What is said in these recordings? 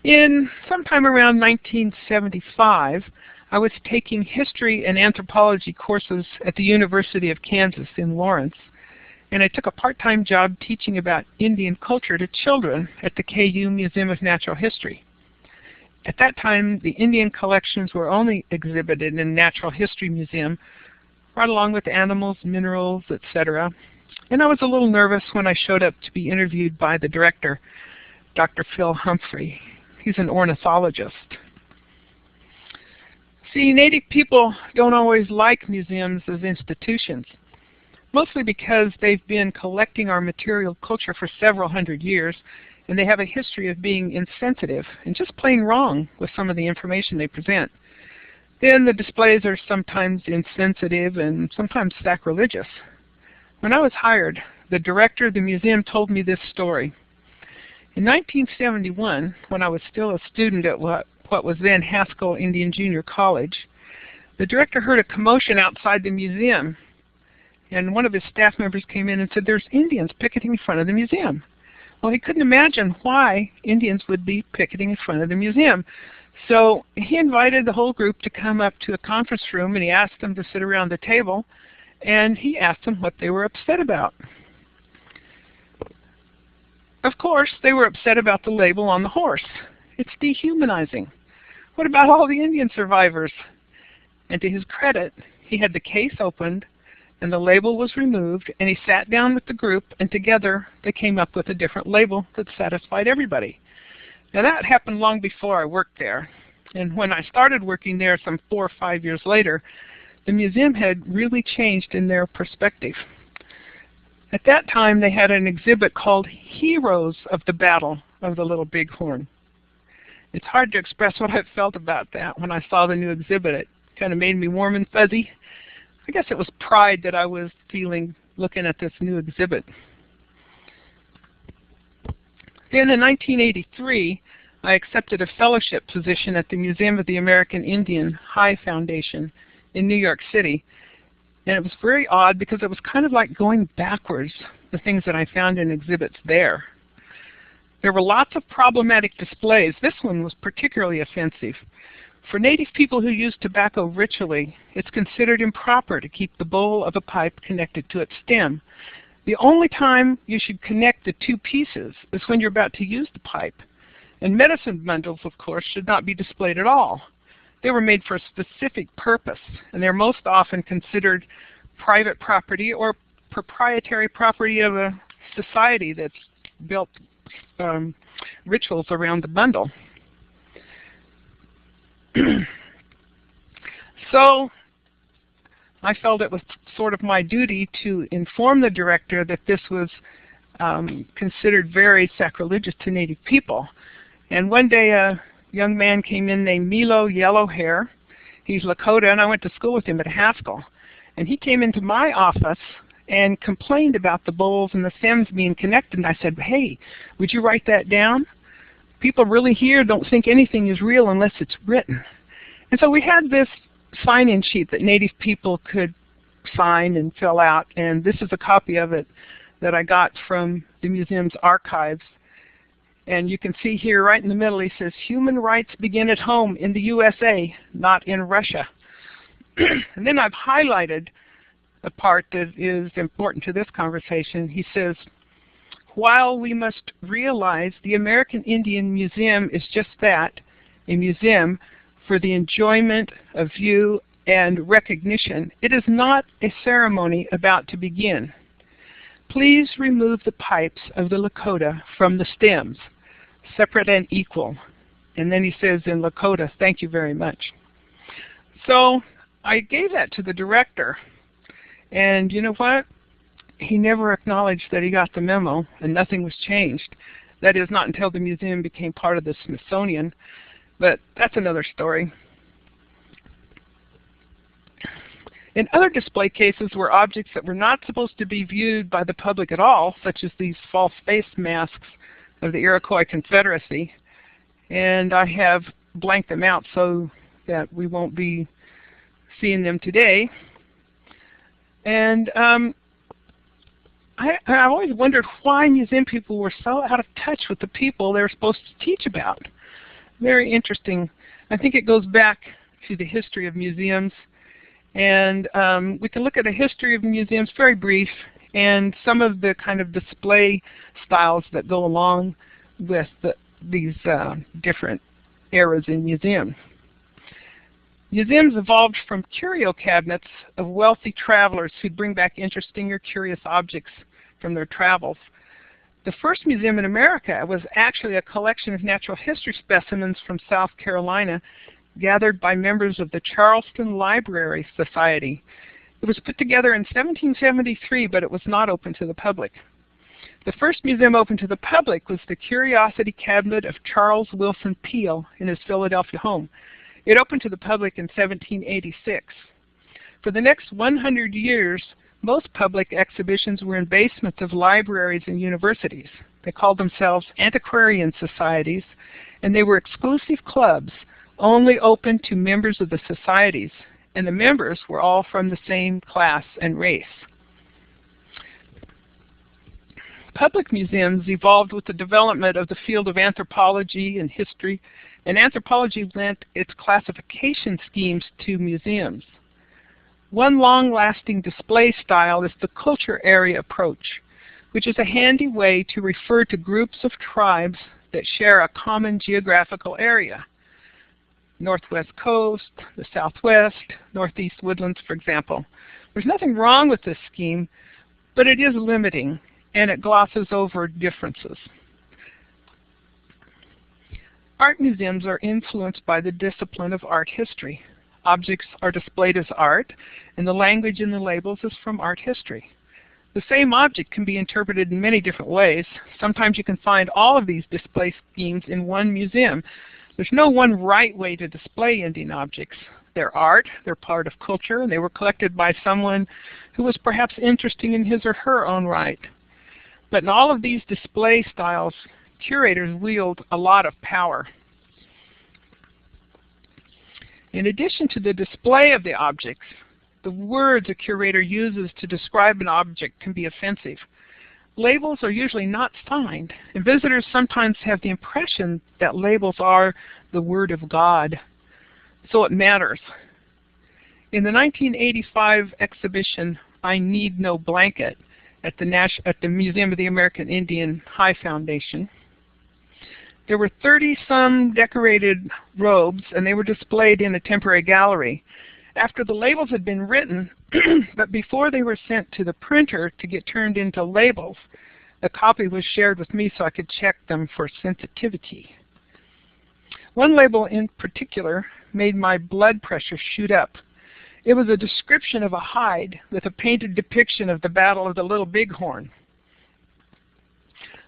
In sometime around 1975, I was taking history and anthropology courses at the University of Kansas in Lawrence, and I took a part-time job teaching about Indian culture to children at the KU Museum of Natural History. At that time, the Indian collections were only exhibited in the Natural History Museum, right along with animals, minerals, etc. And I was a little nervous when I showed up to be interviewed by the director, Dr. Phil Humphrey. He's an ornithologist. See, Native people don't always like museums as institutions, mostly because they've been collecting our material culture for several hundred years, and they have a history of being insensitive and just plain wrong with some of the information they present. Then the displays are sometimes insensitive and sometimes sacrilegious. When I was hired, the director of the museum told me this story. In 1971, when I was still a student at what was then Haskell Indian Junior College, the director heard a commotion outside the museum, and one of his staff members came in and said, "There's Indians picketing in front of the museum." Well, he couldn't imagine why Indians would be picketing in front of the museum. So he invited the whole group to come up to a conference room, and he asked them to sit around the table, and he asked them what they were upset about. Of course, they were upset about the label on the horse. It's dehumanizing. What about all the Indian survivors? And to his credit, he had the case opened, and the label was removed, and he sat down with the group, and together they came up with a different label that satisfied everybody. Now that happened long before I worked there, and when I started working there some 4 or 5 years later, the museum had really changed in their perspective. At that time, they had an exhibit called Heroes of the Battle of the Little Bighorn. It's hard to express what I felt about that when I saw the new exhibit. It kind of made me warm and fuzzy. I guess it was pride that I was feeling looking at this new exhibit. Then in 1983, I accepted a fellowship position at the Museum of the American Indian High Foundation in New York City. And it was very odd because it was kind of like going backwards, the things that I found in exhibits there. There were lots of problematic displays. This one was particularly offensive. For Native people who use tobacco ritually, it's considered improper to keep the bowl of a pipe connected to its stem. The only time you should connect the two pieces is when you're about to use the pipe. And medicine bundles, of course, should not be displayed at all. They were made for a specific purpose, and they're most often considered private property or proprietary property of a society that's built rituals around the bundle. So I felt it was sort of my duty to inform the director that this was considered very sacrilegious to Native people. And one day a young man came in named Milo Yellow Hair. He's Lakota, and I went to school with him at Haskell. And he came into my office and complained about the bowls and the stems being connected. And I said, "Hey, would you write that down? People really here don't think anything is real unless it's written." And so we had this sign-in sheet that Native people could sign and fill out. And this is a copy of it that I got from the museum's archives. And you can see here right in the middle, he says, "Human rights begin at home in the USA, not in Russia." And then I've highlighted the part that is important to this conversation. He says, "While we must realize the American Indian Museum is just that, a museum for the enjoyment of view and recognition, it is not a ceremony about to begin. Please remove the pipes of the Lakota from the stems, separate and equal." And then he says in Lakota, "Thank you very much." So I gave that to the director. And you know what? He never acknowledged that he got the memo, and nothing was changed. That is, not until the museum became part of the Smithsonian. But that's another story. In other display cases were objects that were not supposed to be viewed by the public at all, such as these false face masks of the Iroquois Confederacy. And I have blanked them out so that we won't be seeing them today. And I've always wondered why museum people were so out of touch with the people they were supposed to teach about. very interesting. I think it goes back to the history of museums. And we can look at a history of museums, very brief, and some of the kind of display styles that go along with these different eras in museums. Museums evolved from curio cabinets of wealthy travelers who'd bring back interesting or curious objects from their travels. The first museum in America was actually a collection of natural history specimens from South Carolina gathered by members of the Charleston Library Society. It was put together in 1773, but it was not open to the public. The first museum open to the public was the Curiosity Cabinet of Charles Wilson Peale in his Philadelphia home. It opened to the public in 1786. For the next 100 years, most public exhibitions were in basements of libraries and universities. They called themselves antiquarian societies, and they were exclusive clubs, only open to members of the societies, and the members were all from the same class and race. Public museums evolved with the development of the field of anthropology and history, and anthropology lent its classification schemes to museums. One long-lasting display style is the culture area approach, which is a handy way to refer to groups of tribes that share a common geographical area. Northwest Coast, the Southwest, Northeast Woodlands, for example. There's nothing wrong with this scheme, but it is limiting, and it glosses over differences. Art museums are influenced by the discipline of art history. Objects are displayed as art, and the language in the labels is from art history. The same object can be interpreted in many different ways. Sometimes you can find all of these display schemes in one museum. There's no one right way to display Indian objects. They're art, they're part of culture, and they were collected by someone who was perhaps interesting in his or her own right. But in all of these display styles, curators wield a lot of power. In addition to the display of the objects, the words a curator uses to describe an object can be offensive. Labels are usually not signed, and visitors sometimes have the impression that labels are the word of God, so it matters. In the 1985 exhibition, I Need No Blanket, at the Museum of the American Indian High Foundation, there were 30-some decorated robes, and they were displayed in a temporary gallery. After the labels had been written, but before they were sent to the printer to get turned into labels, a copy was shared with me so I could check them for sensitivity. One label in particular made my blood pressure shoot up. It was a description of a hide with a painted depiction of the Battle of the Little Bighorn.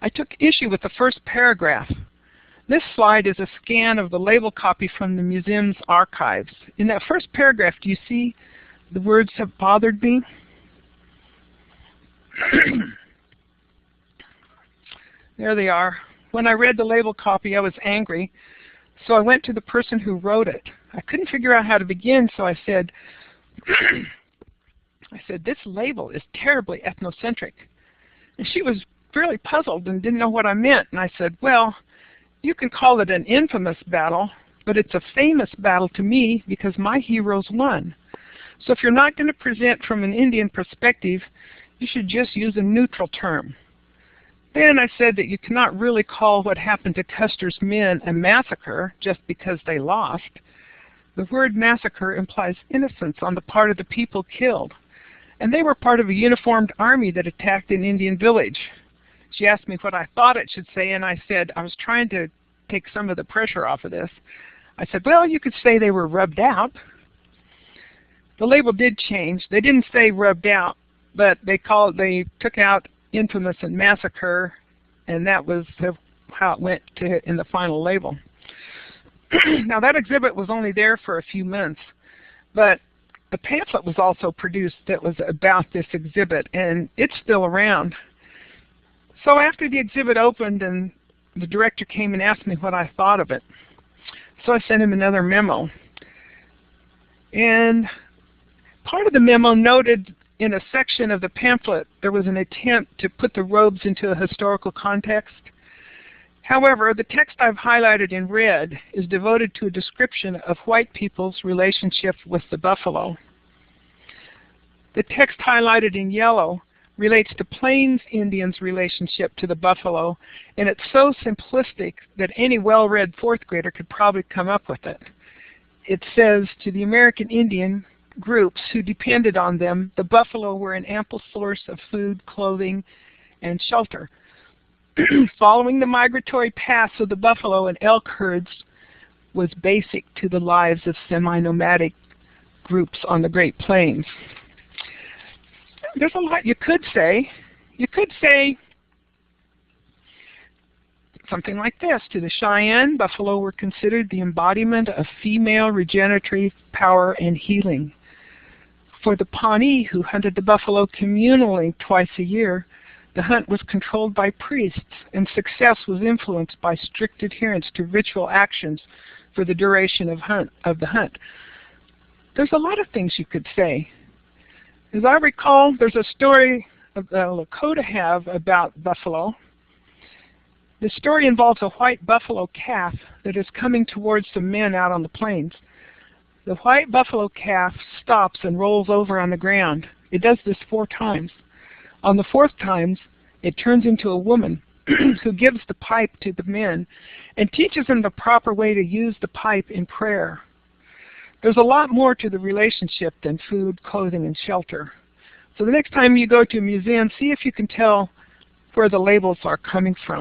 I took issue with the first paragraph. This slide is a scan of the label copy from the museum's archives. In that first paragraph, do you see the words "have bothered me"? There they are. When I read the label copy, I was angry, so I went to the person who wrote it. I couldn't figure out how to begin, so I said, "This label is terribly ethnocentric." And she was really puzzled and didn't know what I meant. And I said, "Well, you can call it an infamous battle, but it's a famous battle to me because my heroes won. So if you're not going to present from an Indian perspective, you should just use a neutral term." Then I said that you cannot really call what happened to Custer's men a massacre just because they lost. The word massacre implies innocence on the part of the people killed, and they were part of a uniformed army that attacked an Indian village. She asked me what I thought it should say, and I said I was trying to take some of the pressure off of this. I said, "Well, you could say they were rubbed out." The label did change. They didn't say rubbed out, but they took out infamous and massacre, and that was how it went in the final label. Now, that exhibit was only there for a few months, but a pamphlet was also produced that was about this exhibit, and it's still around. So after the exhibit opened and the director came and asked me what I thought of it, so I sent him another memo. And part of the memo noted in a section of the pamphlet there was an attempt to put the robes into a historical context. However, the text I've highlighted in red is devoted to a description of white people's relationship with the buffalo. The text highlighted in yellow relates to Plains Indians' relationship to the buffalo, and it's so simplistic that any well-read fourth grader could probably come up with it. It says, to the American Indian groups who depended on them, the buffalo were an ample source of food, clothing, and shelter. Following the migratory paths of the buffalo and elk herds was basic to the lives of semi-nomadic groups on the Great Plains. There's a lot you could say. You could say something like this. To the Cheyenne, buffalo were considered the embodiment of female regenerative power and healing. For the Pawnee, who hunted the buffalo communally twice a year, the hunt was controlled by priests, and success was influenced by strict adherence to ritual actions for the duration of the hunt. There's a lot of things you could say. As I recall, there's a story the Lakota have about buffalo. The story involves a white buffalo calf that is coming towards some men out on the plains. The white buffalo calf stops and rolls over on the ground. It does this 4 times. On the 4th time, it turns into a woman who gives the pipe to the men and teaches them the proper way to use the pipe in prayer. There's a lot more to the relationship than food, clothing, and shelter. So the next time you go to a museum, see if you can tell where the labels are coming from.